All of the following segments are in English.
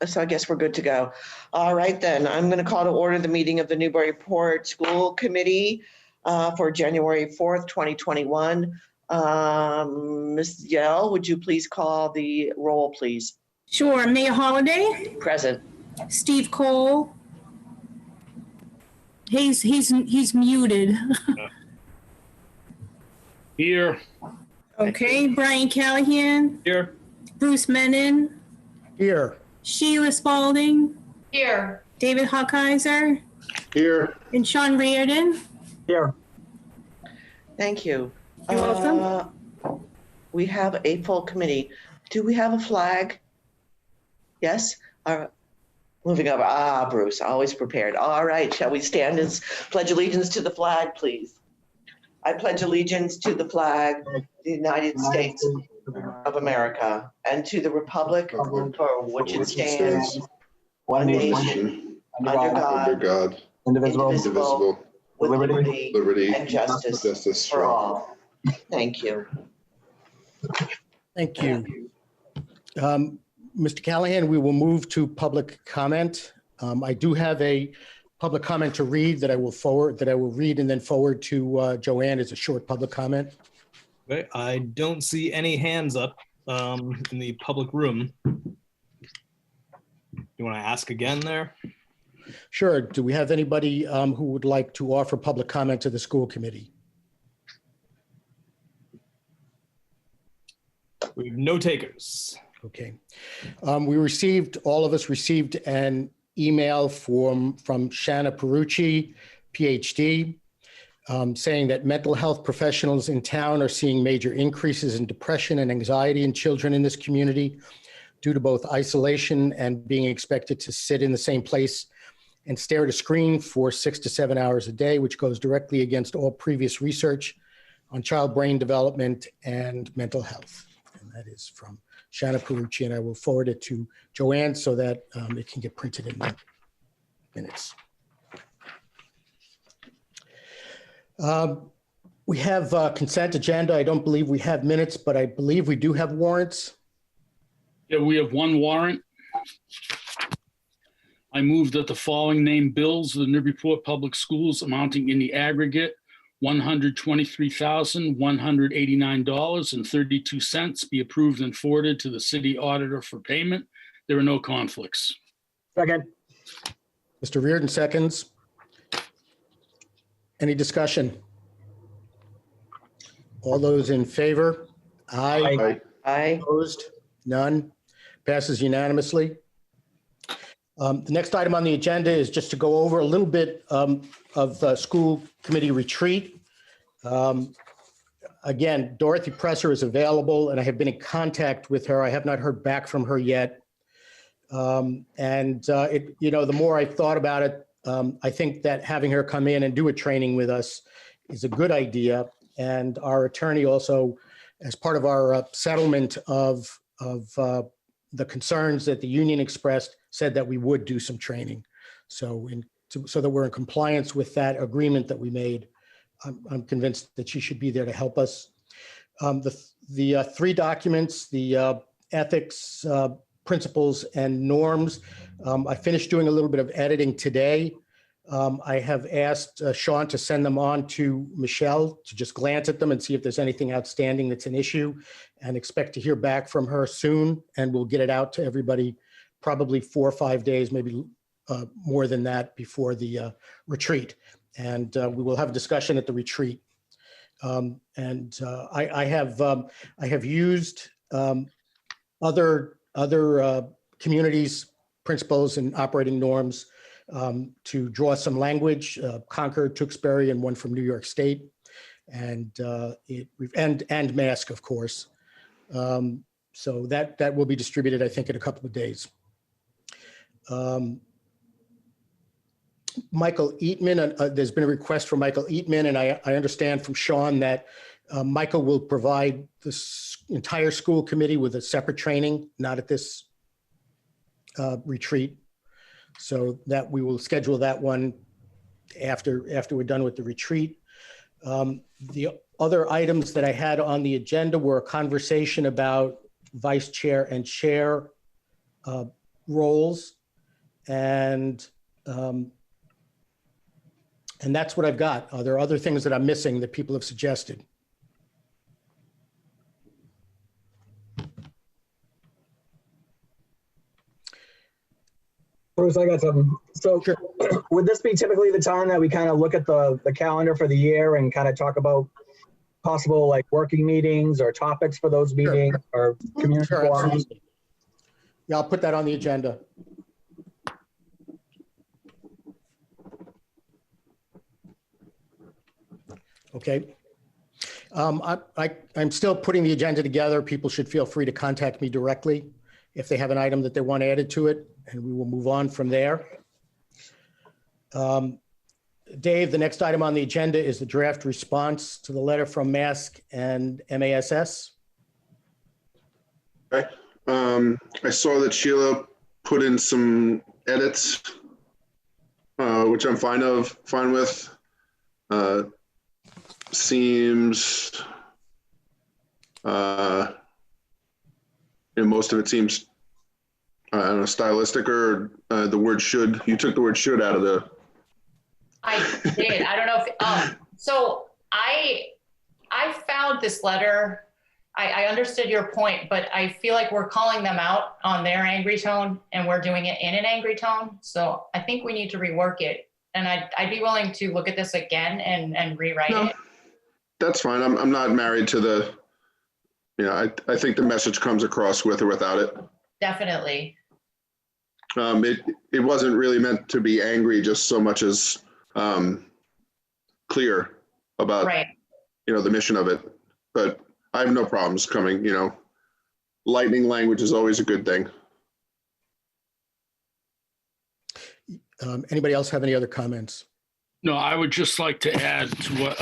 So I guess we're good to go. All right, then. I'm going to call to order the meeting of the Newburyport School Committee for January 4th, 2021. Ms. Yell, would you please call the roll, please? Sure. Mayor Holliday? Present. Steve Cole? He's muted. Here. Okay. Brian Callahan? Here. Bruce Menon? Here. Sheila Spalding? Here. David Hockeiser? Here. And Sean Reardon? Here. Thank you. You're welcome. We have a full committee. Do we have a flag? Yes? Moving over. Bruce, always prepared. All right, shall we stand and pledge allegiance to the flag, please? I pledge allegiance to the flag of the United States of America and to the republic for which it stands, one nation, under God, indivisible, with liberty and justice for all. Thank you. Thank you. Mr. Callahan, we will move to public comment. I do have a public comment to read that I will read and then forward to Joanne as a short public comment. Okay, I don't see any hands up in the public room. You want to ask again there? Sure. Do we have anybody who would like to offer public comment to the school committee? We have no takers. Okay. All of us received an email from Shanna Perucci, PhD, saying that mental health professionals in town are seeing major increases in depression and anxiety in children in this community due to both isolation and being expected to sit in the same place and stare at a screen for 6 to 7 hours a day, which goes directly against all previous research on child brain development and mental health. And that is from Shanna Perucci, and I will forward it to Joanne so that it can get printed in the minutes. We have a consent agenda. I don't believe we have minutes, but I believe we do have warrants. Yeah, we have one warrant. I move that the following named bills of the Newburyport Public Schools amounting in the aggregate $123,189.32 be approved and forwarded to the city auditor for payment. There are no conflicts. Second. Mr. Reardon seconds. Any discussion? All those in favor? Aye. Aye. Opposed? None. Passes unanimously. The next item on the agenda is just to go over a little bit of the school committee retreat. Again, Dorothy Presser is available and I have been in contact with her. I have not heard back from her yet. The more I thought about it, I think that having her come in and do a training with us is a good idea. And our attorney also, as part of our settlement of the concerns that the union expressed, said that we would do some training. So that we're in compliance with that agreement that we made, I'm convinced that she should be there to help us. The three documents, the ethics, principles, and norms, I finished doing a little bit of editing today. I have asked Sean to send them on to Michelle to just glance at them and see if there's anything outstanding that's an issue, and expect to hear back from her soon, and we'll get it out to everybody probably 4 or 5 days, maybe more than that, before the retreat. And we will have a discussion at the retreat. I have used other communities' principles and operating norms to draw some language, Concord, Tewksbury, and one from New York State, and Mask, of course. So that will be distributed, I think, in a couple of days. Michael Eatman, there's been a request for Michael Eatman, and I understand from Sean that Michael will provide this entire school committee with a separate training, not at this retreat. So that we will schedule that one after we're done with the retreat. The other items that I had on the agenda were a conversation about vice chair and chair roles. And that's what I've got. Are there other things that I'm missing that people have suggested? Bruce, I got something. So Sure. would this be typically the time that we kind of look at the calendar for the year and kind of talk about possible like working meetings or topics for those Sure. meetings or community Sure, forums? absolutely. Yeah, I'll put that on the agenda. Okay. I'm still putting the agenda together. People should feel free to contact me directly if they have an item that they want added to it, and we will move on from there. Dave, the next item on the agenda is the draft response to the letter from MASC and MASS. Okay. I saw that Sheila put in some edits, which I'm fine with. Seems, and most of it seems, I don't know, stylistic, or the word should. You took the word should out of the. I did. I don't know if, so I found this letter. I understood your point, but I feel like we're calling them out on their angry tone and we're doing it in an angry tone. So I think we need to rework it. And I'd be willing to look at this again and rewrite it. That's fine. I'm not married to the, I think the message comes across with or without it. Definitely. It wasn't really meant to be angry, just so much as clear about, Right. The mission of it. But I have no problems coming, lightning language is always a good thing. Anybody else have any other comments? No, I would just like to add to what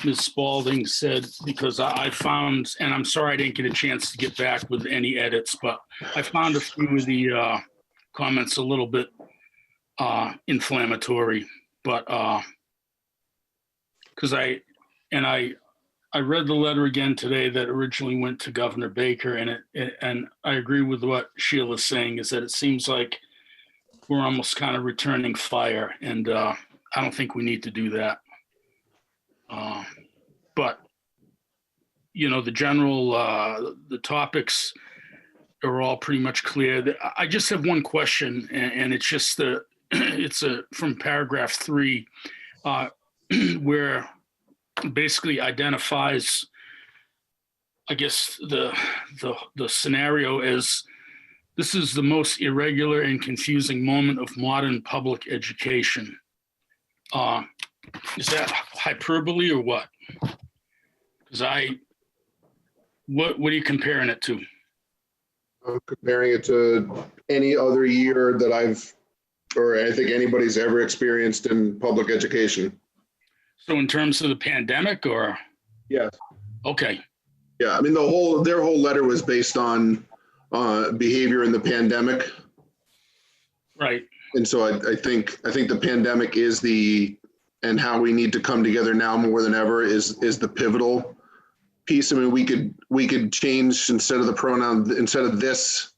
Ms. Spalding said, because I found, and I'm sorry I didn't get a chance to get back with any edits, but I found a few of the comments a little bit inflammatory, but because I read the letter again today that originally went to Governor Baker, and I agree with what Sheila's saying, is that it seems like we're almost kind of returning fire, and I don't think we need to do that. But the general, the topics are all pretty much clear. I just have one question, and it's just it's from paragraph 3, where basically identifies, I guess, the scenario as this is the most irregular and confusing moment of modern public education. Is that hyperbole or what? Because what are you comparing it to? I'm comparing it to any other year that I think anybody's ever experienced in public education. So in terms of the pandemic, or? Yes. Okay. Yeah, I mean, their whole letter was based on behavior in the pandemic. Right. And so I think the pandemic is and how we need to come together now more than ever is the pivotal piece. I mean, we could change, instead of the pronoun, instead of this,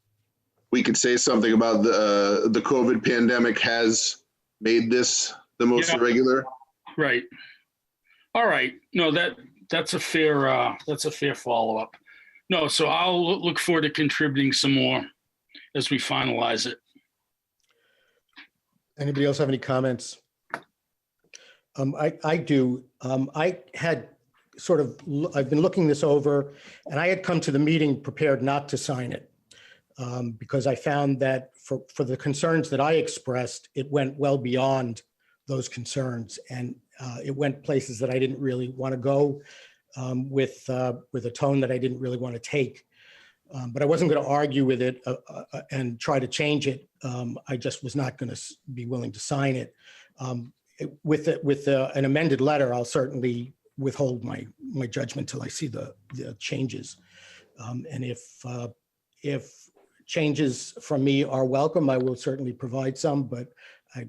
we could say something about the COVID pandemic has made this the most irregular. Right. All right. No, that's a fair follow-up. No, so I'll look forward to contributing some more as we finalize it. Anybody else have any comments? I do. I had I've been looking this over, and I had come to the meeting prepared not to sign it because I found that for the concerns that I expressed, it went well beyond those concerns, and it went places that I didn't really want to go with a tone that I didn't really want to take. But I wasn't going to argue with it and try to change it. I just was not going to be willing to sign it. With an amended letter, I'll certainly withhold my judgment till I see the changes. And if changes from me are welcome, I will certainly provide some. But I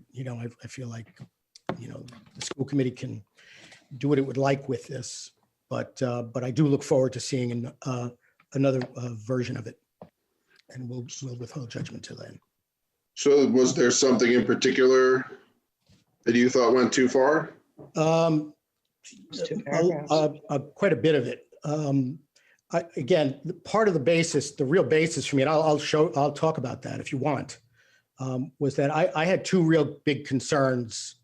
feel like the school committee can do what it would like with this. But I do look forward to seeing another version of it. and we'll withhold judgment till then. So was there something in particular that you thought went too far? Just 2 paragraphs. Quite a bit of it. Again, part of the basis, the real basis for me, and I'll talk about that if you want, was that I had 2 real big concerns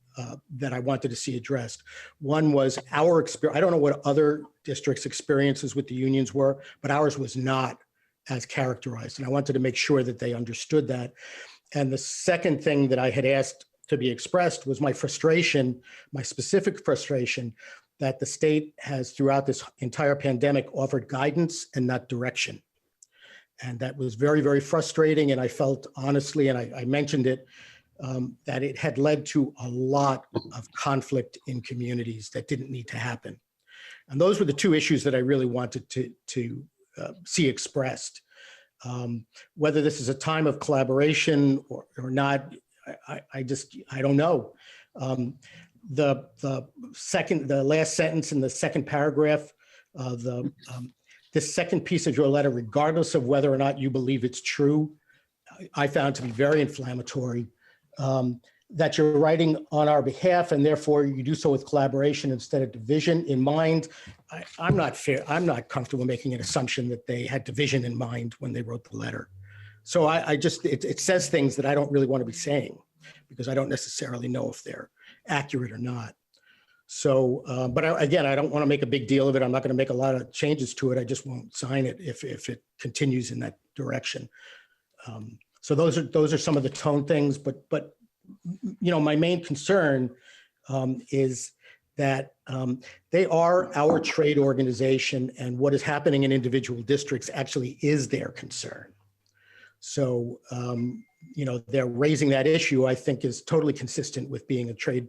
that I wanted to see addressed. One was our experience. I don't know what other districts' experiences with the unions were, but ours was not as characterized. And I wanted to make sure that they understood that. And the second thing that I had asked to be expressed was my frustration, my specific frustration that the state has throughout this entire pandemic offered guidance and not direction. And that was very, very frustrating. And I felt honestly, and I mentioned it, that it had led to a lot of conflict in communities that didn't need to happen. And those were the 2 issues that I really wanted to see expressed. Whether this is a time of collaboration or not, I don't know. The last sentence in the second paragraph, this second piece of your letter, regardless of whether or not you believe it's true, I found to be very inflammatory. That you're writing on our behalf and therefore you do so with collaboration instead of division in mind. I'm not comfortable making an assumption that they had division in mind when they wrote the letter. So it says things that I don't really want to be saying because I don't necessarily know if they're accurate or not. So, but again, I don't want to make a big deal of it. I'm not going to make a lot of changes to it. I just won't sign it if it continues in that direction. So those are some of the tone things, but my main concern is that they are our trade organization, and what is happening in individual districts actually is their concern. So, they're raising that issue, I think, is totally consistent with being a trade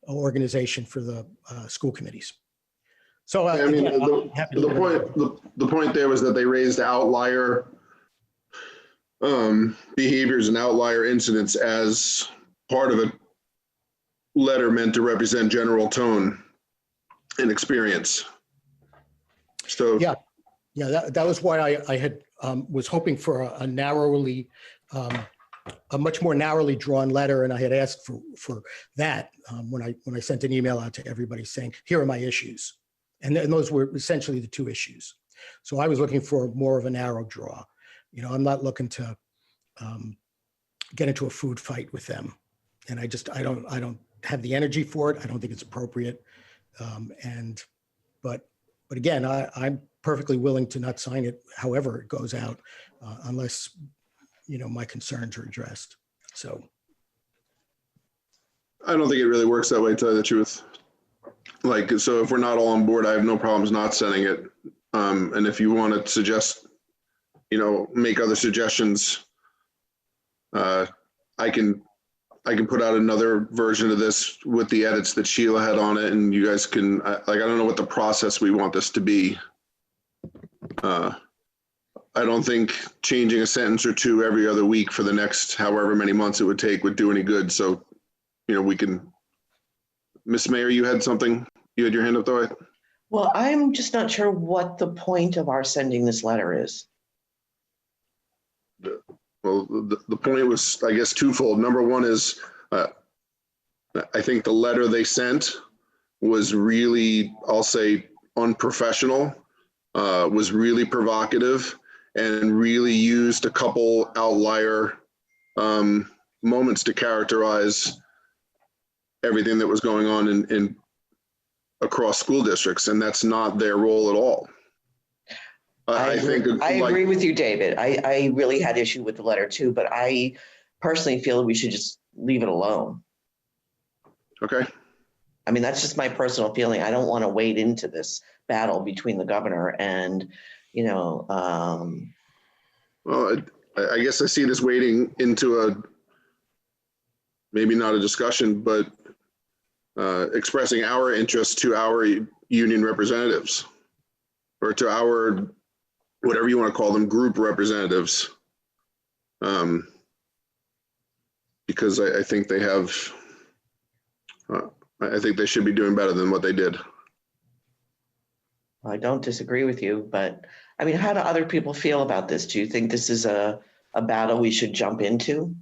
organization for the school committees. So, the point there was that they raised outlier behaviors and outlier incidents as part of a letter meant to represent general tone and experience. So yeah, that was why I had was hoping for a much more narrowly drawn letter, and I had asked for that when I sent an email out to everybody saying, here are my issues, and those were essentially the 2 issues. So I was looking for more of a narrow draw. I'm not looking to get into a food fight with them. And I don't have the energy for it. I don't think it's appropriate. But again, I'm perfectly willing to not sign it however it goes out, unless, my concerns are addressed. So. I don't think it really works that way, to tell you the truth. So if we're not all on board, I have no problems not sending it. And if you want to suggest, make other suggestions, I can put out another version of this with the edits that Sheila had on it, and you guys can, I don't know what the process we want this to be. I don't think changing a sentence or 2 every other week for the next however many months it would take would do any good. So, we can, Ms. Mayor, you had something, you had your hand up though. Well, I'm just not sure what the point of our sending this letter is. Well, the point was, I guess, twofold. Number one is, I think the letter they sent was really, I'll say, unprofessional, was really provocative, and really used a couple outlier moments to characterize everything that was going on in across school districts, and that's not their role at all. I agree with you, David. I really had issue with the letter too, but I personally feel we should just leave it alone. Okay. I mean, that's just my personal feeling. I don't want to wade into this battle between the governor and, well, I guess I see this wading into maybe not a discussion, but expressing our interest to our union representatives, or to our, whatever you want to call them, group representatives. Because I think they have, I think they should be doing better than what they did. I don't disagree with you, but I mean, how do other people feel about this? Do you think this is a a battle we should jump into?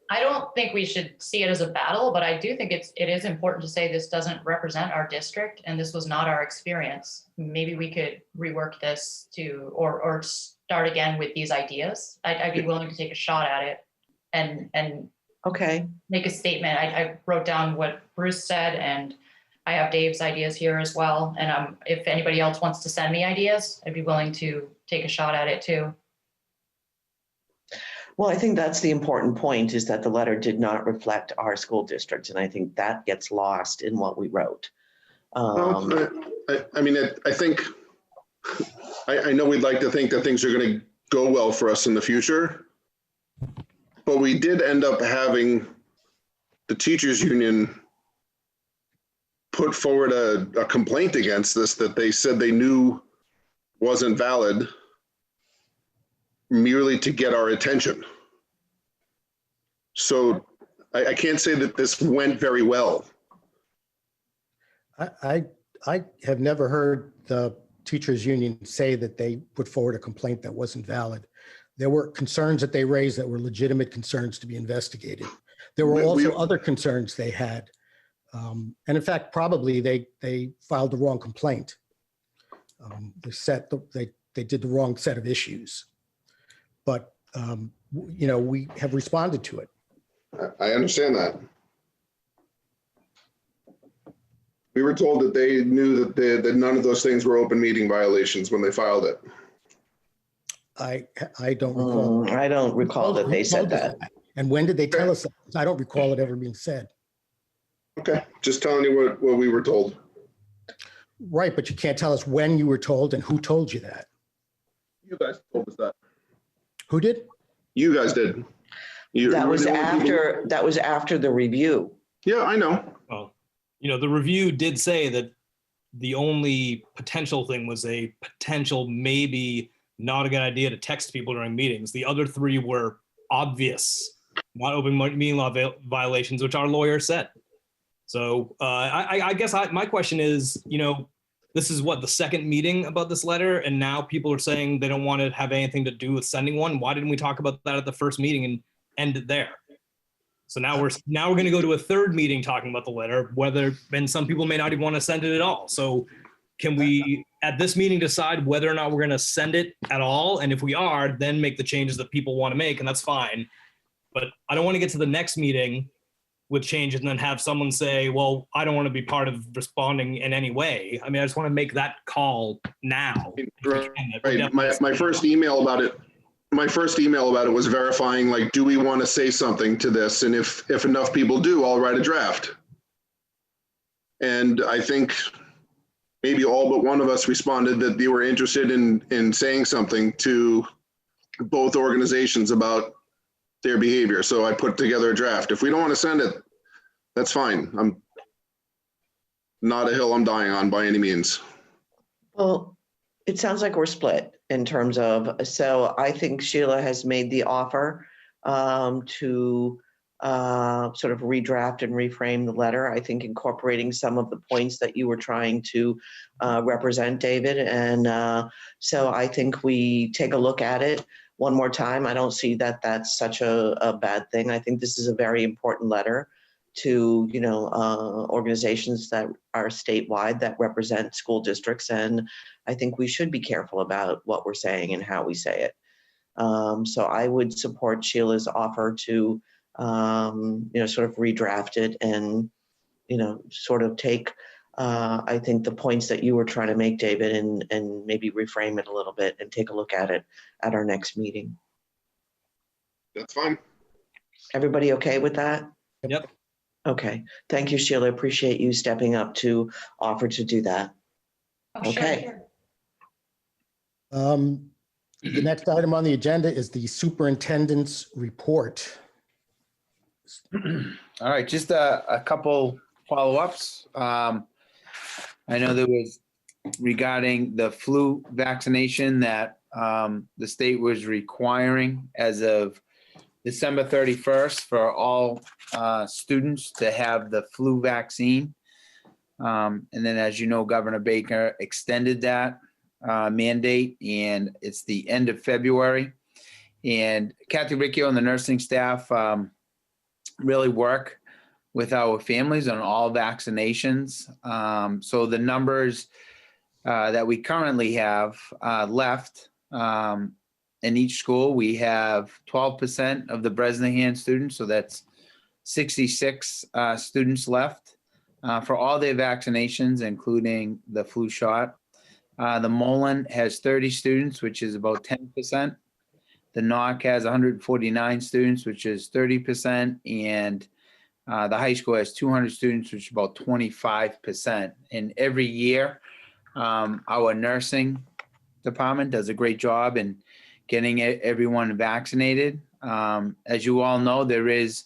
I don't think we should see it as a battle, but I do think it is important to say this doesn't represent our district and this was not our experience. Maybe we could rework this or start again with these ideas. I'd be willing to take a shot at it and Okay, make a statement. I wrote down what Bruce said and I have Dave's ideas here as well. And if anybody else wants to send me ideas, I'd be willing to take a shot at it too. well, I think that's the important point, is that the letter did not reflect our school district, and I think that gets lost in what we wrote. Well, I mean, I think, I know we'd like to think that things are going to go well for us in the future, but we did end up having the teachers union put forward a complaint against this that they said they knew wasn't valid, merely to get our attention. So I can't say that this went very well. I have never heard the teachers union say that they put forward a complaint that wasn't valid. There were concerns that they raised that were legitimate concerns to be investigated. There were also other concerns they had. And in fact, probably they filed the wrong complaint. They did the wrong set of issues. But, we have responded to it. I understand that. We were told that they knew that none of those things were open meeting violations when they filed it. I don't recall. I don't recall that they said that. And when did they tell us that? I don't recall it ever being said. Okay, just telling you what we were told. Right, but you can't tell us when you were told and who told you that. You guys told us that. Who did? You guys did. That was after the review. Yeah, I know. Well, the review did say that the only potential thing was a potential, maybe not a good idea to text people during meetings. The other three were obvious, not open meeting law violations, which our lawyer said. So I guess my question is, this is what, the second meeting about this letter, and now people are saying they don't want to have anything to do with sending one. Why didn't we talk about that at the first meeting and end it there? So now we're going to go to a third meeting talking about the letter, and some people may not even want to send it at all. So can we, at this meeting, decide whether or not we're going to send it at all? And if we are, then make the changes that people want to make, and that's fine. But I don't want to get to the next meeting with changes and then have someone say, well, I don't want to be part of responding in any way. I mean, I just want to make that call now. Right. My first email about it was verifying, like, do we want to say something to this? And if enough people do, I'll write a draft. And I think maybe all but one of us responded that they were interested in saying something to both organizations about their behavior. So I put together a draft. If we don't want to send it, that's fine. I'm not a hill I'm dying on by any means. Well, it sounds like we're split in terms of, so I think Sheila has made the offer to sort of redraft and reframe the letter. I think incorporating some of the points that you were trying to represent, David. And so I think we take a look at it one more time. I don't see that that's such a bad thing. I think this is a very important letter to, organizations that are statewide that represent school districts. And I think we should be careful about what we're saying and how we say it. So I would support Sheila's offer to, sort of redraft it and, sort of take, I think the points that you were trying to make, David, and maybe reframe it a little bit and take a look at it at our next meeting. That's fine. Everybody okay with that? Yep. Okay. Thank you, Sheila. Appreciate you stepping up to offer to do that. Oh, Okay. Sure. The next item on the agenda is the superintendent's report. All right, just a couple follow-ups. I know there was regarding the flu vaccination that the state was requiring as of December 31st for all students to have the flu vaccine. And then, as you know, Governor Baker extended that mandate, and it's the end of February. And Kathy Riccio and the nursing staff really work with our families on all vaccinations. So the numbers that we currently have left in each school, we have 12% of the Bresnahan students, so that's 66 students left for all their vaccinations, including the flu shot. The Mullen has 30 students, which is about 10%. The NOC has 149 students, which is 30%. And the high school has 200 students, which is about 25%. And every year, our nursing department does a great job in getting everyone vaccinated. As you all know, there is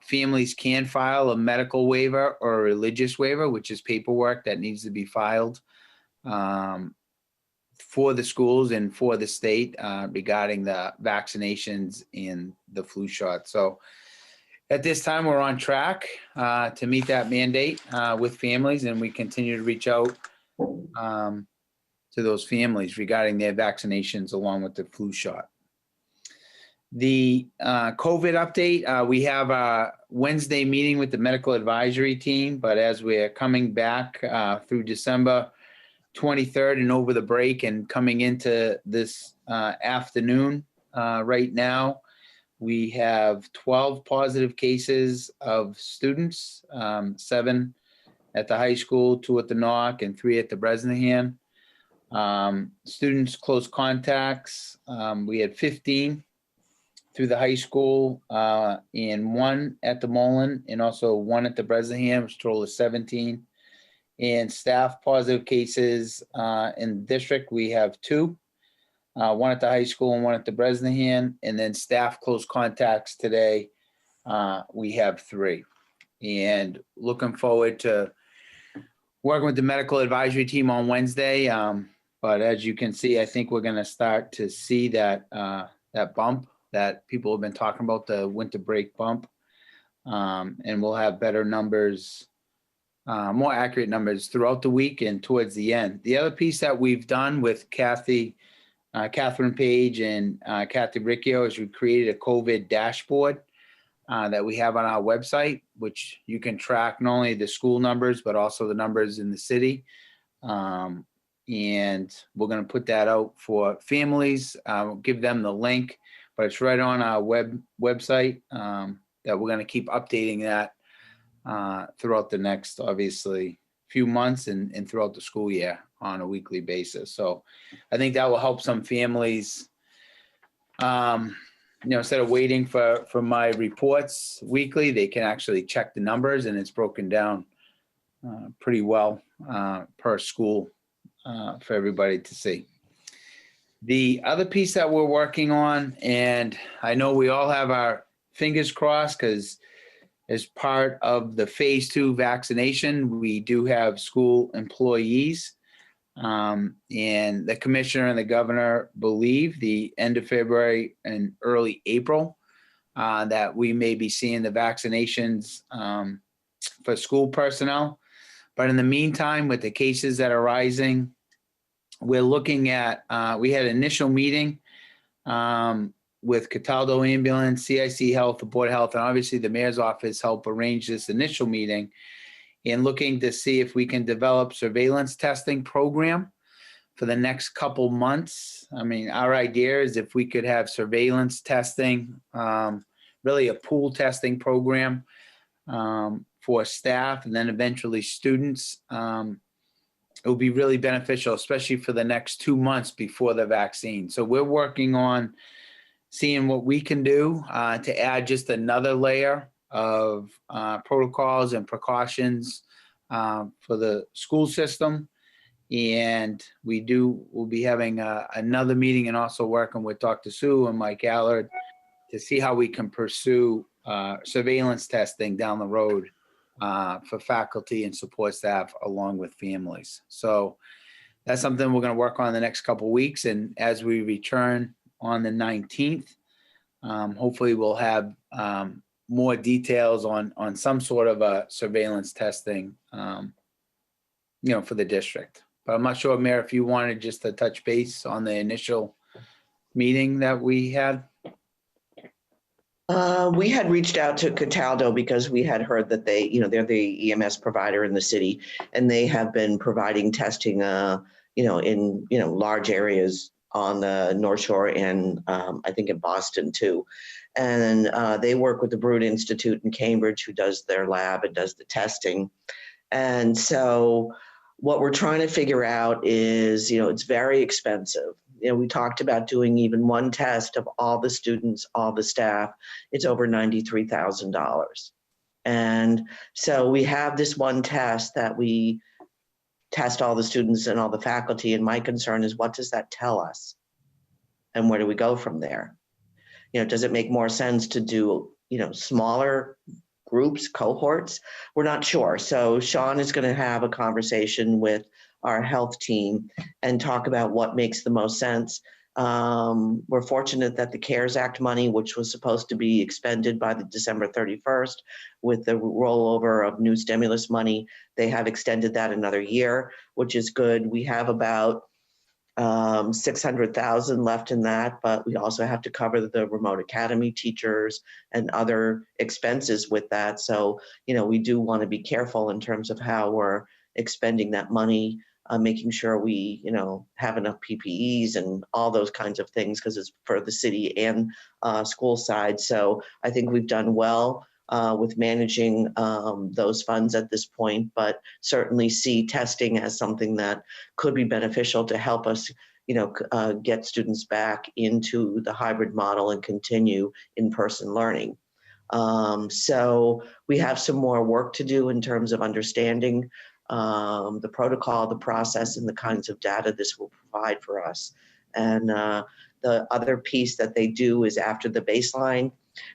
families can file a medical waiver or a religious waiver, which is paperwork that needs to be filed for the schools and for the state regarding the vaccinations and the flu shot. So at this time, we're on track to meet that mandate with families, and we continue to reach out to those families regarding their vaccinations along with the flu shot. The COVID update, we have a Wednesday meeting with the medical advisory team, but as we're coming back through December 23rd and over the break and coming into this afternoon right now, we have 12 positive cases of students, 7 at the high school, 2 at the NOC, and 3 at the Bresnahan. Students close contacts, we had 15 through the high school and 1 at the Mullen and also 1 at the Bresnahan, which total is 17. And staff positive cases in the district, we have 2, 1 at the high school and 1 at the Bresnahan. And then staff close contacts today, we have 3. And looking forward to working with the medical advisory team on Wednesday. But as you can see, I think we're going to start to see that that bump that people have been talking about, the winter break bump. And we'll have better numbers, more accurate numbers throughout the week and towards the end. The other piece that we've done with Catherine Page and Kathy Riccio is we created a COVID dashboard that we have on our website, which you can track not only the school numbers, but also the numbers in the city. And we're going to put that out for families, give them the link, but it's right on our website that we're going to keep updating that throughout the next, obviously, few months and throughout the school year on a weekly basis. So I think that will help some families, instead of waiting for my reports weekly, they can actually check the numbers, and it's broken down pretty well per school for everybody to see. The other piece that we're working on, and I know we all have our fingers crossed because as part of the phase 2 vaccination, we do have school employees. And the commissioner and the governor believe the end of February and early April that we may be seeing the vaccinations for school personnel. But in the meantime, with the cases that are rising, we're looking at, we had an initial meeting with Cataldo Ambulance, CIC Health, the Board of Health, and obviously the mayor's office helped arrange this initial meeting and looking to see if we can develop surveillance testing program for the next couple months. I mean, our idea is if we could have surveillance testing, really a pool testing program for staff and then eventually students. It will be really beneficial, especially for the next 2 months before the vaccine. So we're working on seeing what we can do to add just another layer of protocols and precautions for the school system. And we'll be having another meeting and also working with Dr. Sue and Mike Allard to see how we can pursue surveillance testing down the road for faculty and support staff along with families. So that's something we're going to work on the next couple of weeks. And as we return on the 19th, hopefully we'll have more details on some sort of a surveillance testing, for the district. But I'm not sure, Mayor, if you wanted just to touch base on the initial meeting that we had? We had reached out to Cataldo because we had heard that they, they're the EMS provider in the city, and they have been providing testing, in, large areas on the North Shore and I think in Boston too. And they work with the Broad Institute in Cambridge, who does their lab and does the testing. And so what we're trying to figure out is, it's very expensive. We talked about doing even one test of all the students, all the staff. It's over $93,000. And so we have this one test that we test all the students and all the faculty. And my concern is, what does that tell us? And where do we go from there? Does it make more sense to do, smaller groups, cohorts? We're not sure. So Sean is going to have a conversation with our health team and talk about what makes the most sense. We're fortunate that the CARES Act money, which was supposed to be expended by the December 31st, with the rollover of new stimulus money, they have extended that another year, which is good. We have about 600,000 left in that, but we also have to cover the remote academy teachers and other expenses with that. So, we do want to be careful in terms of how we're expending that money, making sure we, have enough PPEs and all those kinds of things, because it's for the city and school side. So I think we've done well with managing those funds at this point, but certainly see testing as something that could be beneficial to help us, get students back into the hybrid model and continue in-person learning. So we have some more work to do in terms of understanding the protocol, the process, and the kinds of data this will provide for us. And the other piece that they do is, after the baseline,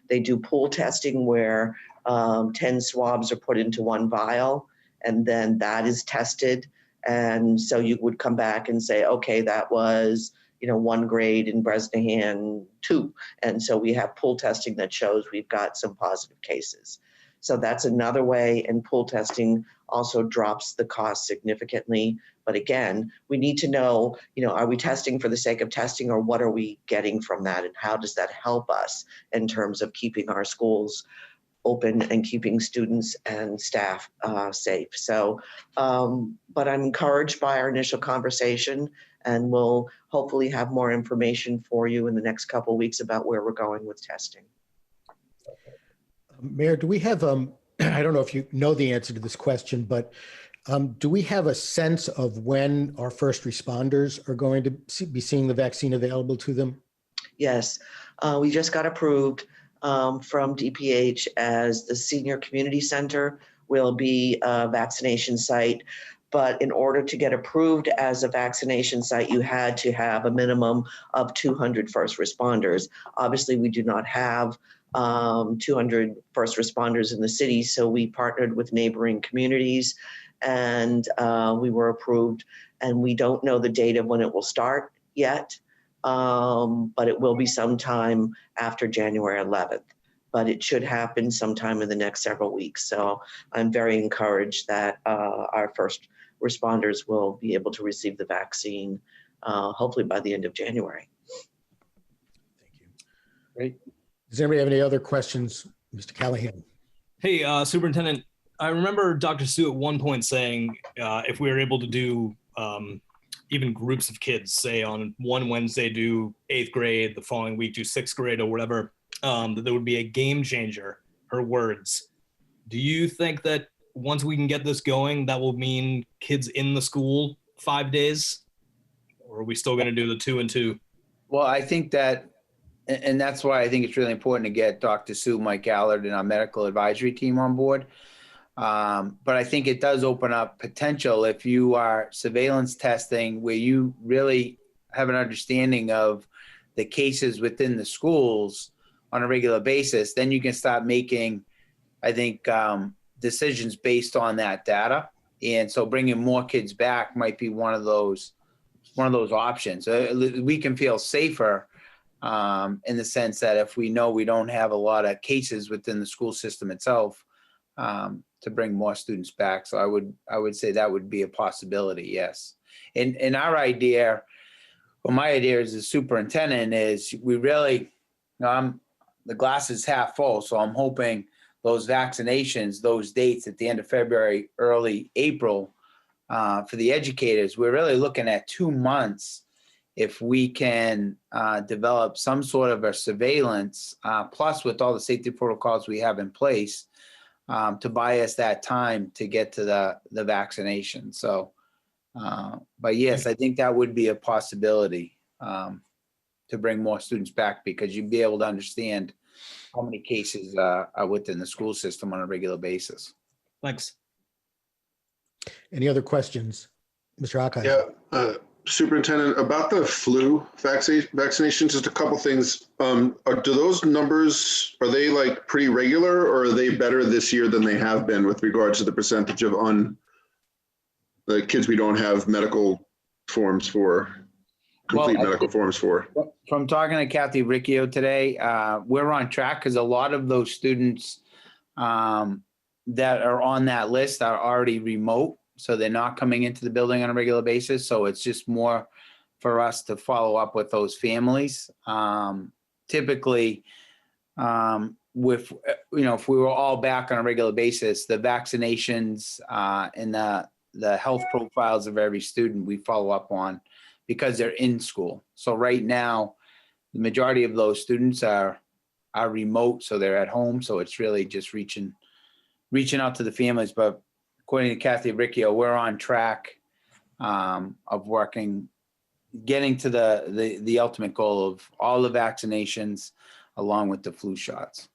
they do pool testing where 10 swabs are put into one vial, and then that is tested. And so you would come back and say, okay, that was, 1 grade in Bresnahan 2. And so we have pool testing that shows we've got some positive cases. So that's another way, and pool testing also drops the cost significantly. But again, we need to know, are we testing for the sake of testing, or what are we getting from that, and how does that help us in terms of keeping our schools open and keeping students and staff safe. So, but I'm encouraged by our initial conversation, and we'll hopefully have more information for you in the next couple of weeks about where we're going with testing. Mayor, do we have, I don't know if you know the answer to this question, but do we have a sense of when our first responders are going to be seeing the vaccine available to them? Yes, we just got approved from DPH as the Senior Community Center will be a vaccination site. But in order to get approved as a vaccination site, you had to have a minimum of 200 first responders. Obviously, we do not have 200 first responders in the city, so we partnered with neighboring communities, and we were approved. And we don't know the date of when it will start yet, but it will be sometime after January 11th. But it should happen sometime in the next several weeks. So I'm very encouraged that our first responders will be able to receive the vaccine, hopefully by the end of January. Thank you. Great. Does anybody have any other questions? Mr. Callahan? Hey, Superintendent, I remember Dr. Sue at one point saying if we were able to do even groups of kids, say on one Wednesday do 8th grade, the following week do 6th grade or whatever, that there would be a game changer, her words. Do you think that once we can get this going, that will mean kids in the school 5 days? Or are we still going to do the 2 and 2? Well, I think that, and that's why I think it's really important to get Dr. Sue, Mike Allard, and our medical advisory team on board. But I think it does open up potential if you are surveillance testing where you really have an understanding of the cases within the schools on a regular basis. Then you can start making, I think, decisions based on that data. And so bringing more kids back might be one of those options. We can feel safer in the sense that if we know we don't have a lot of cases within the school system itself, to bring more students back. So I would say that would be a possibility, yes. And our idea Well, my idea as a superintendent is we really, you know, the glass is half full, so I'm hoping those vaccinations, those dates at the end of February, early April, for the educators, we're really looking at 2 months. If we can develop some sort of a surveillance, plus with all the safety protocols we have in place, to buy us that time to get to the vaccination. So, but yes, I think that would be a possibility to bring more students back, because you'd be able to understand how many cases are within the school system on a regular basis. Thanks. Any other questions? Mr. Hockey? Yeah, Superintendent, about the flu vaccinations, just a couple things. Do those numbers, are they like pretty regular, or are they better this year than they have been with regards to the percentage of the kids we don't have medical forms for, complete medical forms for? From talking to Kathy Riccio today, we're on track because a lot of those students that are on that list are already remote. So they're not coming into the building on a regular basis. So it's just more for us to follow up with those families. Typically, with, if we were all back on a regular basis, the vaccinations and the health profiles of every student we follow up on, because they're in school. So right now, the majority of those students are remote, so they're at home. So it's really just reaching out to the families. But according to Kathy Riccio, we're on track of getting to the ultimate goal of all the vaccinations along with the flu shots.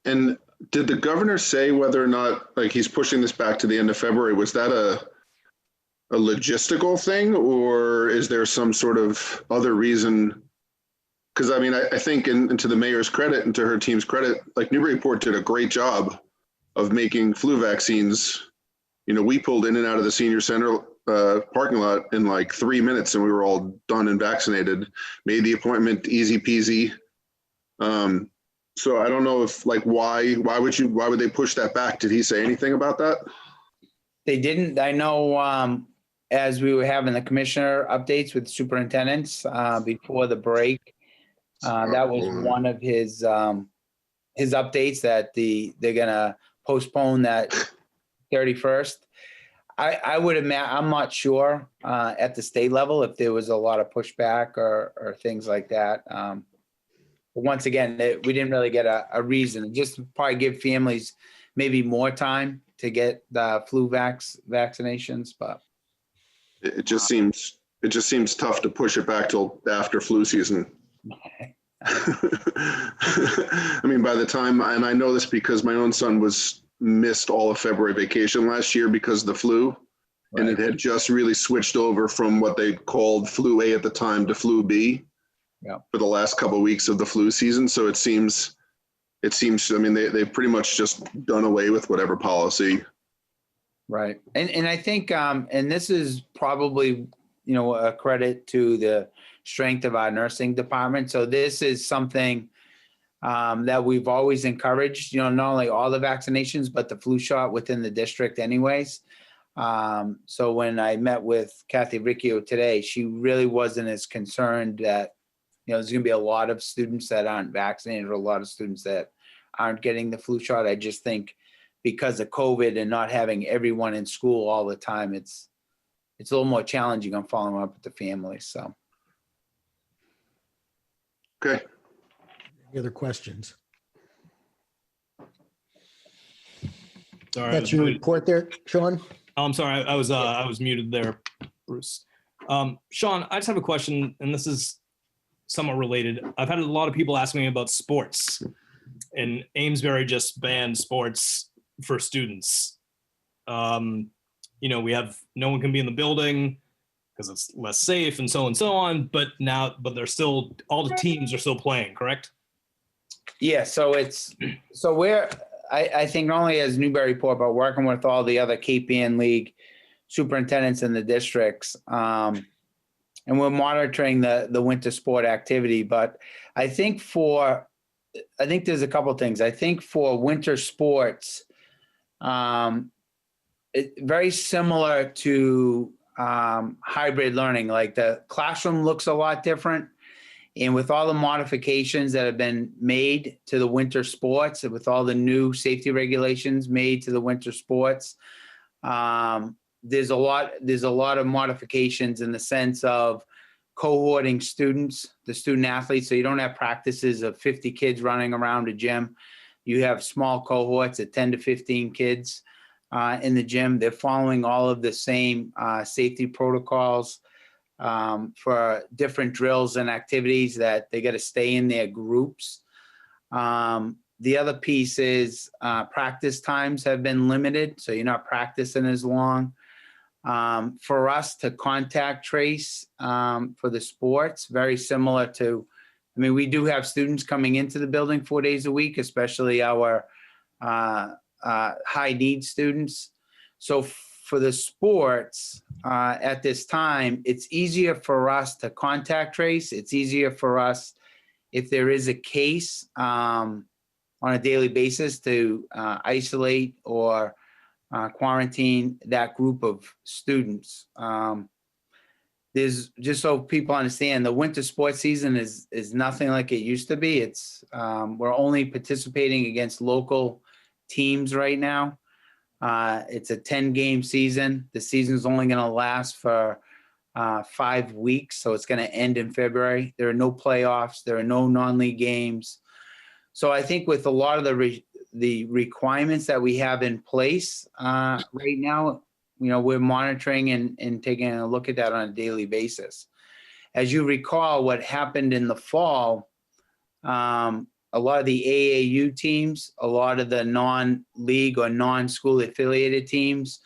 And did the governor say whether or not, like, he's pushing this back to the end of February? Was that a logistical thing, or is there some sort of other reason? Because I mean, I think, and to the mayor's credit and to her team's credit, like, Newburyport did a great job of making flu vaccines. We pulled in and out of the senior center parking lot in like 3 minutes, and we were all done and vaccinated. Made the appointment easy peasy. So I don't know if, like, why would they push that back? Did he say anything about that? They didn't. I know as we were having the commissioner updates with superintendents before the break, that was one of his updates, that they're gonna postpone that 31st. I would imagine, I'm not sure at the state level if there was a lot of pushback or things like that. But once again, we didn't really get a reason. Just to probably give families maybe more time to get the flu vaccinations, but It just seems tough to push it back till after flu season. I mean, by the time, and I know this because my own son missed all of February vacation last year because of the flu. Right. And it had just really switched over from what they called flu A at the time to flu B. Yeah. For the last couple of weeks of the flu season. So it seems, I mean, they've pretty much just done away with whatever policy. Right. And I think, and this is probably, a credit to the strength of our nursing department. So this is something that we've always encouraged, not only all the vaccinations, but the flu shot within the district anyways. So when I met with Kathy Riccio today, she really wasn't as concerned that, there's going to be a lot of students that aren't vaccinated or a lot of students that aren't getting the flu shot. I just think because of COVID and not having everyone in school all the time, it's a little more challenging on following up with the families. So. Okay. Any other questions? Sorry, That's your report there, Sean? Oh, I'm sorry. I was muted there, Bruce. Sean, I just have a question, and this is somewhat related. I've had a lot of people asking me about sports, and Amesbury just banned sports for students. We have no one can be in the building because it's less safe and so on. But they're still, all the teams are still playing, correct? Yeah. So I think not only as Newburyport, but working with all the other Cape Ann League superintendents in the districts. And we're monitoring the winter sport activity. But I think there's a couple of things. I think for winter sports, very similar to hybrid learning. Like the classroom looks a lot different. And with all the modifications that have been made to the winter sports, and with all the new safety regulations made to the winter sports, there's a lot of modifications in the sense of cohorting students, the student athletes. So you don't have practices of 50 kids running around a gym. You have small cohorts of 10 to 15 kids in the gym. They're following all of the same safety protocols for different drills and activities that they got to stay in their groups. The other piece is practice times have been limited, so you're not practicing as long. For us to contact trace for the sports, very similar to, I mean, we do have students coming into the building 4 days a week, especially our high need students. So for the sports at this time, it's easier for us to contact trace. It's easier for us if there is a case on a daily basis to isolate or quarantine that group of students. There's, just so people understand, the winter sports season is nothing like it used to be. It's we're only participating against local teams right now. It's a 10-game season. The season's only going to last for 5 weeks, so it's going to end in February. There are no playoffs. There are no non-league games. So I think with a lot of the requirements that we have in place right now, we're monitoring and taking a look at that on a daily basis. As you recall, what happened in the fall, a lot of the AAU teams, a lot of the non-league or non-school affiliated teams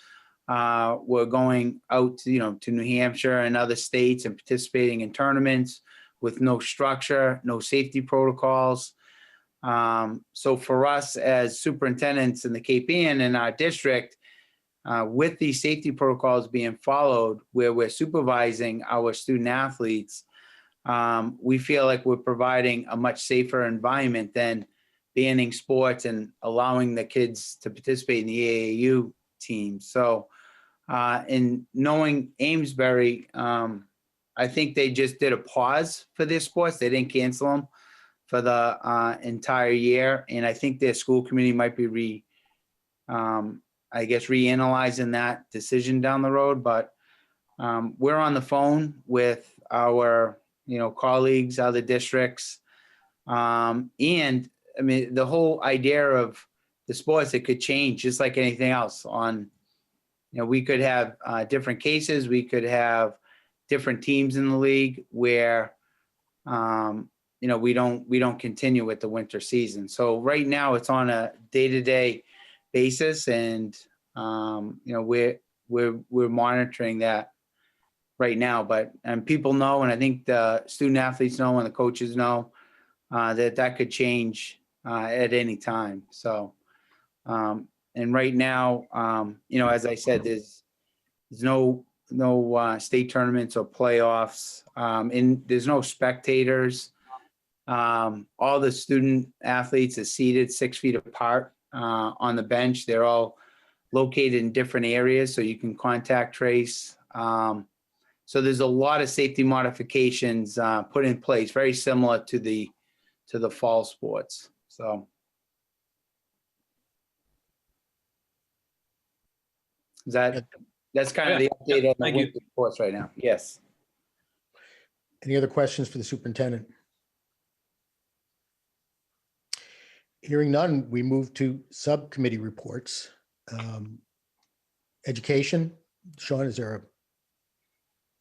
were going out to New Hampshire and other states and participating in tournaments with no structure, no safety protocols. So for us as superintendents in the Cape Ann in our district, with these safety protocols being followed, where we're supervising our student athletes, we feel like we're providing a much safer environment than banning sports and allowing the kids to participate in the AAU team. So in knowing Amesbury, I think they just did a pause for their sports. They didn't cancel them for the entire year. And I think their school committee might be reanalyzing that decision down the road. But we're on the phone with our colleagues, other districts. And I mean, the whole idea of the sports, it could change just like anything else on, we could have different cases. We could have different teams in the league where, we don't continue with the winter season. So right now it's on a day-to-day basis, and we're monitoring that right now. But people know, and I think the student athletes know, and the coaches know that could change at any time. So, and right now, as I said, there's no state tournaments or playoffs, and there's no spectators. All the student athletes are seated 6 feet apart on the bench. They're all located in different areas, so you can contact trace. So there's a lot of safety modifications put in place, very similar to the fall sports. So that's kind of the update on the Thank you. winter sports right now. Yes. Any other questions for the superintendent? Hearing none, we move to subcommittee reports. Education, Sean, is there a?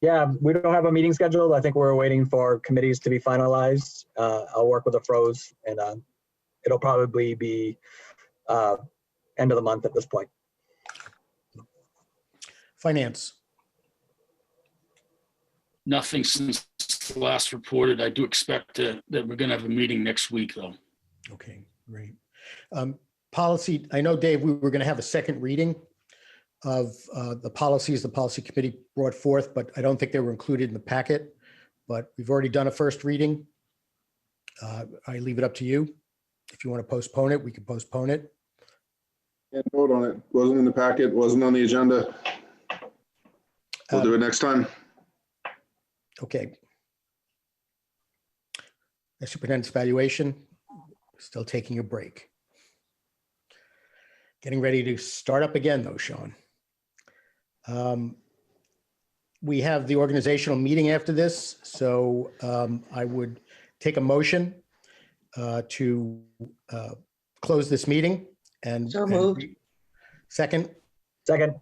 Yeah, we don't have a meeting scheduled. I think we're waiting for committees to be finalized. I'll work with the pros, and it'll probably be end of the month at this point. Finance? Nothing since last reported. I do expect that we're going to have a meeting next week, though. Okay, great. Policy, I know, Dave, we were going to have a second reading of the policies the policy committee brought forth, but I don't think they were included in the packet. But we've already done a first reading. I leave it up to you. If you want to postpone it, we can postpone it. Can't vote on it. Wasn't in the packet, wasn't on the agenda. We'll do it next time. Okay. The superintendent's evaluation, still taking a break. Getting ready to start up again though, Sean. We have the organizational meeting after this, so I would take a motion to close this meeting and. So moved. Second, Second.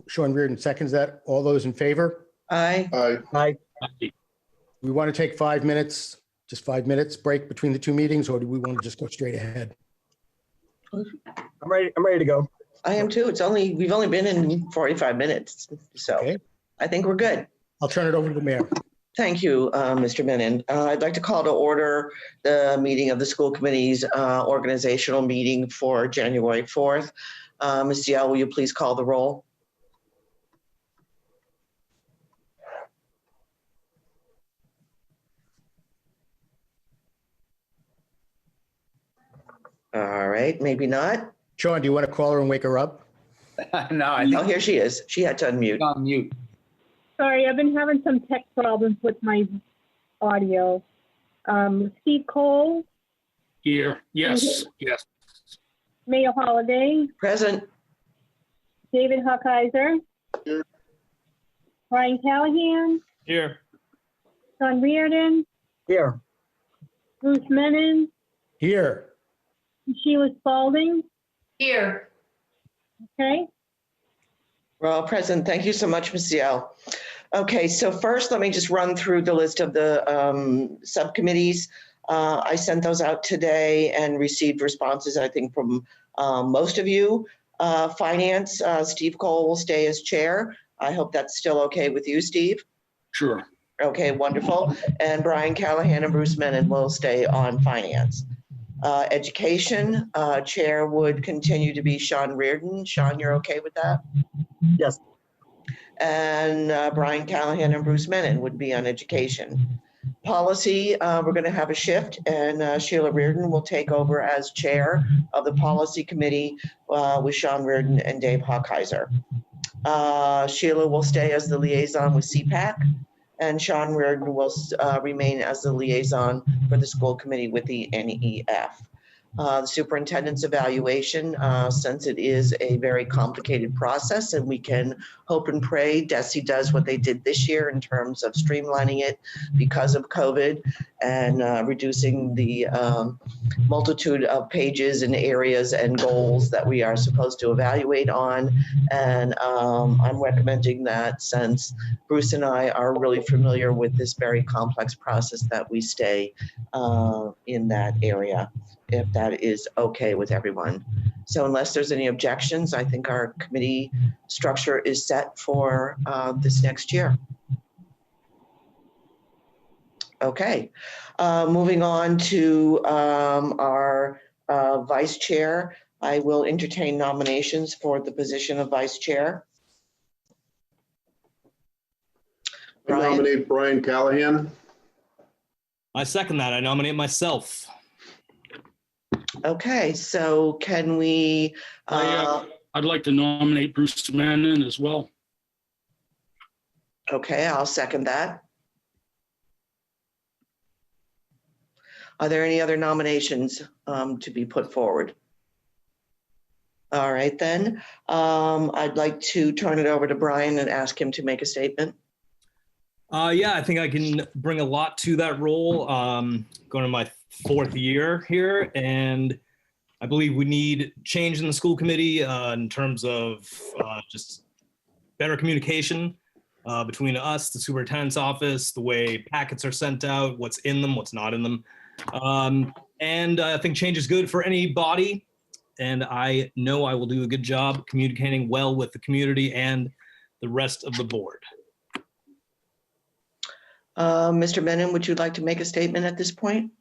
Sean Reardon seconds that. All those in favor? Aye. Aye. Aye. We want to take 5 minutes, just 5 minutes break between the two meetings, or do we want to just go straight ahead? I'm ready to go. I am too. We've only been in 45 minutes, so Okay. I think we're good. I'll turn it over to the mayor. Thank you, Mr. Menon. I'd like to call to order the meeting of the school committee's organizational meeting for January 4th. Ms. Dial, will you please call the roll? All right, maybe not. Sean, do you want to call her and wake her up? No, I Oh, think here she is. She had to unmute. she's on mute. Sorry, I've been having some tech problems with my audio. Steve Cole, Here, yes, yes. Mayor Holiday, Present. David Huckizer, Here. Brian Callahan, Here. Sean Reardon, Here. Bruce Menon, Here. Sheila Spalding. Here. Okay, We're all present. Thank you so much, Ms. Dial. Okay, so first, let me just run through the list of the subcommittees. I sent those out today and received responses, I think, from most of you. Finance, Steve Cole will stay as chair. I hope that's still okay with you, Steve. Sure. Okay, wonderful. And Brian Callahan and Bruce Menon will stay on finance. Education, chair would continue to be Sean Reardon. Sean, you're okay with that? Yes. And Brian Callahan and Bruce Menon would be on education. Policy, we're going to have a shift, and Sheila Reardon will take over as chair of the policy committee with Sean Reardon and Dave Hawkeiser. Sheila will stay as the liaison with CPAC, and Sean Reardon will remain as the liaison for the school committee with the NEF. The superintendent's evaluation, since it is a very complicated process, and we can hope and pray DESE does what they did this year in terms of streamlining it because of COVID and reducing the multitude of pages and areas and goals that we are supposed to evaluate on. And I'm recommending that, since Bruce and I are really familiar with this very complex process, that we stay in that area, if that is okay with everyone. So unless there's any objections, I think our committee structure is set for this next year. Okay, moving on to our vice chair. I will entertain nominations for the position of vice chair. I nominate Brian Callahan. I second that. I nominate myself. Okay, so can we? I'd like to nominate Bruce Menon as well. Okay, I'll second that. Are there any other nominations to be put forward? All right, then. I'd like to turn it over to Brian and ask him to make a statement. Yeah, I think I can bring a lot to that role. Going to my 4th year here, and I believe we need change in the school committee in terms of just better communication between us, the superintendent's office, the way packets are sent out, what's in them, what's not in them. And I think change is good for any body, and I know I will do a good job communicating well with the community and the rest of the board. Mr. Menon, would you like to make a statement at this point?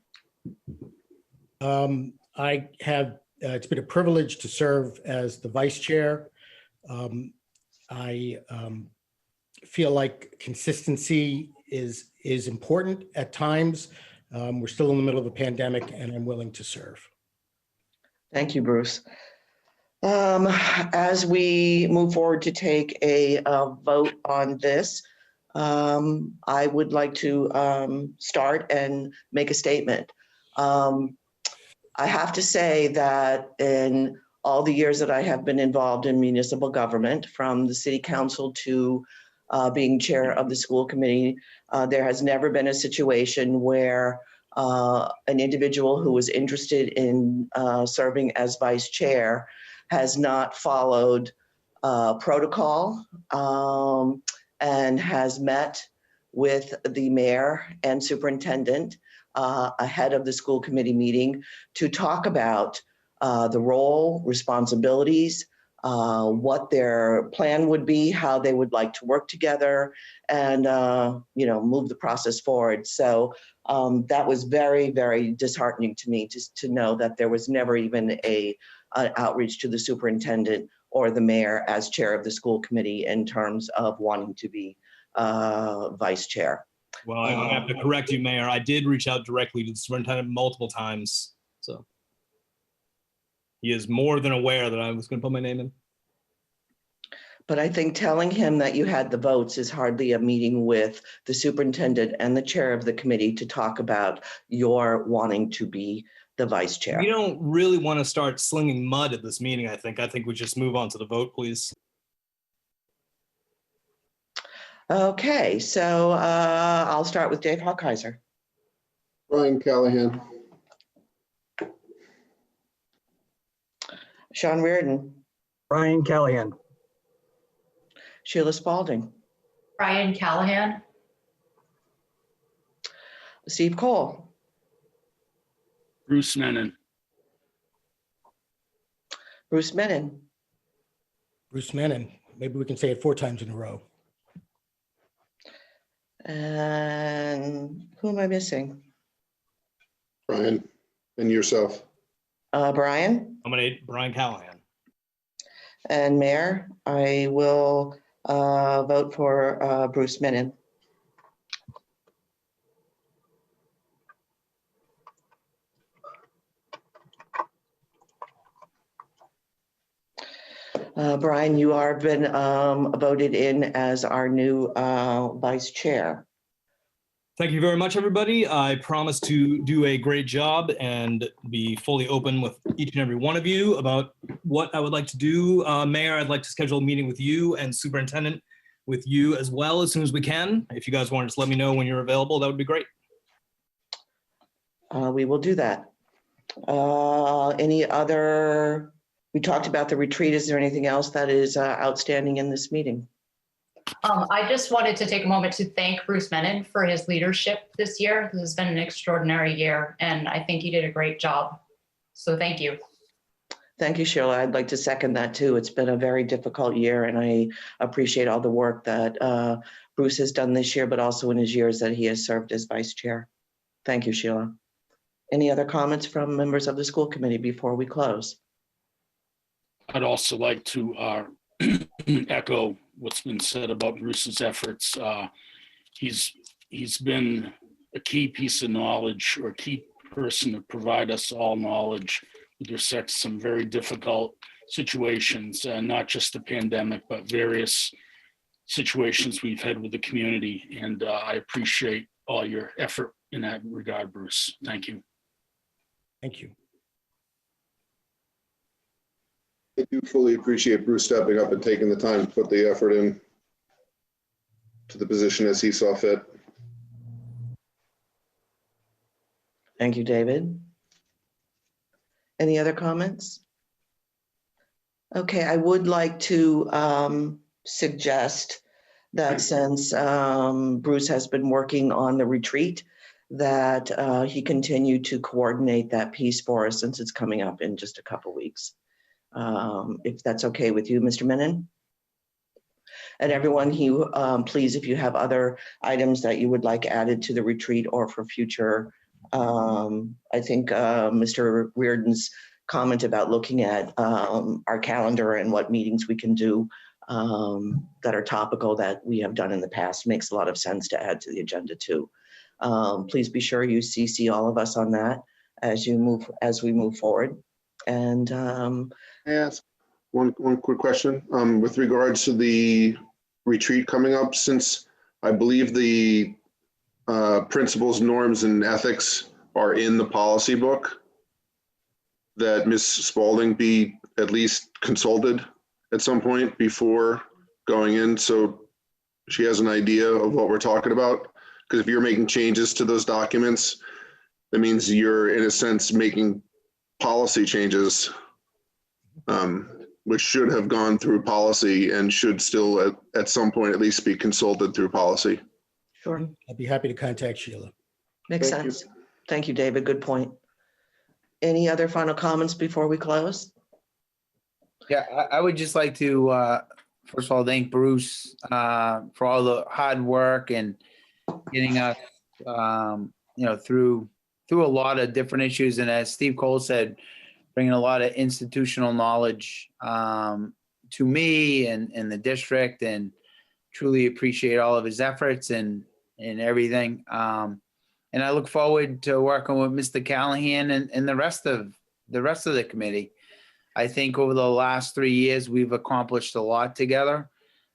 I have, it's been a privilege to serve as the vice chair. I feel like consistency is important at times. We're still in the middle of a pandemic, and I'm willing to serve. Thank you, Bruce. As we move forward to take a vote on this, I would like to start and make a statement. I have to say that in all the years that I have been involved in municipal government, from the city council to being chair of the school committee, there has never been a situation where an individual who was interested in serving as vice chair has not followed protocol and has met with the mayor and superintendent ahead of the school committee meeting to talk about the role, responsibilities, what their plan would be, how they would like to work together, and move the process forward. So that was very, very disheartening to me, just to know that there was never even an outreach to the superintendent or the mayor as chair of the school committee in terms of wanting to be vice chair. Well, I have to correct you, Mayor. I did reach out directly to the superintendent multiple times, so he is more than aware that I was going to put my name in. But I think telling him that you had the votes is hardly a meeting with the superintendent and the chair of the committee to talk about your wanting to be the vice chair. We don't really want to start slinging mud at this meeting, I think. I think we just move on to the vote, please. Okay, so I'll start with Dave Hawkeiser. Brian Callahan. Sean Reardon. Brian Callahan. Sheila Spalding. Brian Callahan. Steve Cole. Bruce Menon. Bruce Menon. Bruce Menon. Maybe we can say it 4 times in a row. And who am I missing? Brian, and yourself. Brian. Nominate Brian Callahan. And Mayor, I will vote for Bruce Menon. Brian, you are been voted in as our new vice chair. Thank you very much, everybody. I promise to do a great job and be fully open with each and every one of you about what I would like to do. Mayor, I'd like to schedule a meeting with you, and Superintendent with you as well as soon as we can. If you guys want to just let me know when you're available, that would be great. We will do that. Any other, we talked about the retreat. Is there anything else that is outstanding in this meeting? I just wanted to take a moment to thank Bruce Menon for his leadership this year. This has been an extraordinary year, and I think he did a great job. So thank you. Thank you, Sheila. I'd like to second that too. It's been a very difficult year, and I appreciate all the work that Bruce has done this year, but also in his years that he has served as vice chair. Thank you, Sheila. Any other comments from members of the school committee before we close? I'd also like to echo what's been said about Bruce's efforts. He's been a key piece of knowledge, or a key person to provide us all knowledge with respect to some very difficult situations, not just the pandemic, but various situations we've had with the community. And I appreciate all your effort in that regard, Bruce. Thank you. Thank you. I do fully appreciate Bruce stepping up and taking the time to put the effort in to the position as he saw fit. Thank you, David. Any other comments? Okay, I would like to suggest that since Bruce has been working on the retreat, that he continue to coordinate that piece for us, since it's coming up in just a couple weeks. If that's okay with you, Mr. Menon. And everyone, please, if you have other items that you would like added to the retreat or for future, I think Mr. Reardon's comment about looking at our calendar and what meetings we can do that are topical that we have done in the past makes a lot of sense to add to the agenda too. Please be sure you CC all of us on that as we move forward. And Yes. One quick question, with regards to the retreat coming up, since I believe the principles, norms, and ethics are in the policy book, that Ms. Spalding be at least consulted at some point before going in, so she has an idea of what we're talking about. Because if you're making changes to those documents, that means you're, in a sense, making policy changes, which should have gone through policy and should still at some point at least be consulted through policy. Sure, I'd be happy to contact Sheila. makes Thank you. sense. Thank you, David. Good point. Any other final comments before we close? Yeah, I would just like to, first of all, thank Bruce for all the hard work and getting us, through a lot of different issues. And as Steve Cole said, bringing a lot of institutional knowledge to me and the district, and truly appreciate all of his efforts and everything. And I look forward to working with Mr. Callahan and the rest of the committee. I think over the last 3 years, we've accomplished a lot together.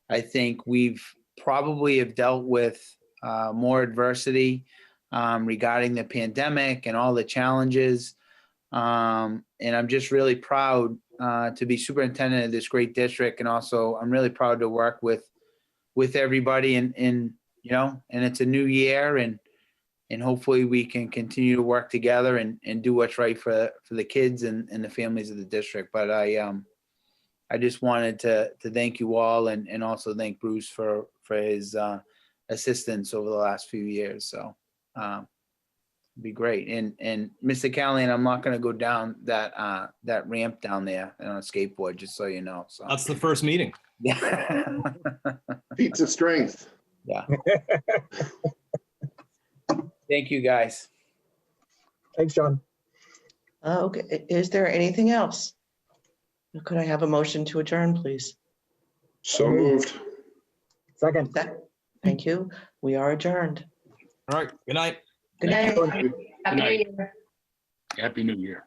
I think we've probably have dealt with more adversity regarding the pandemic and all the challenges. And I'm just really proud to be superintendent of this great district. And also I'm really proud to work with everybody and it's a new year and hopefully we can continue to work together and do what's right for the kids and the families of the district. But I just wanted to thank you all and also thank Bruce for his assistance over the last few years. So it'd be great. And Mr. Callahan, I'm not going to go down that ramp down there on a skateboard, just so you know. So That's the first meeting. yeah. Feats of strength. Yeah. Thank you, guys. Thanks, John. Okay, is there anything else? Could I have a motion to adjourn, please? So moved. Second. Thank you. We are adjourned. All right. Good night. Good night. Happy New night. Year. Happy New Year.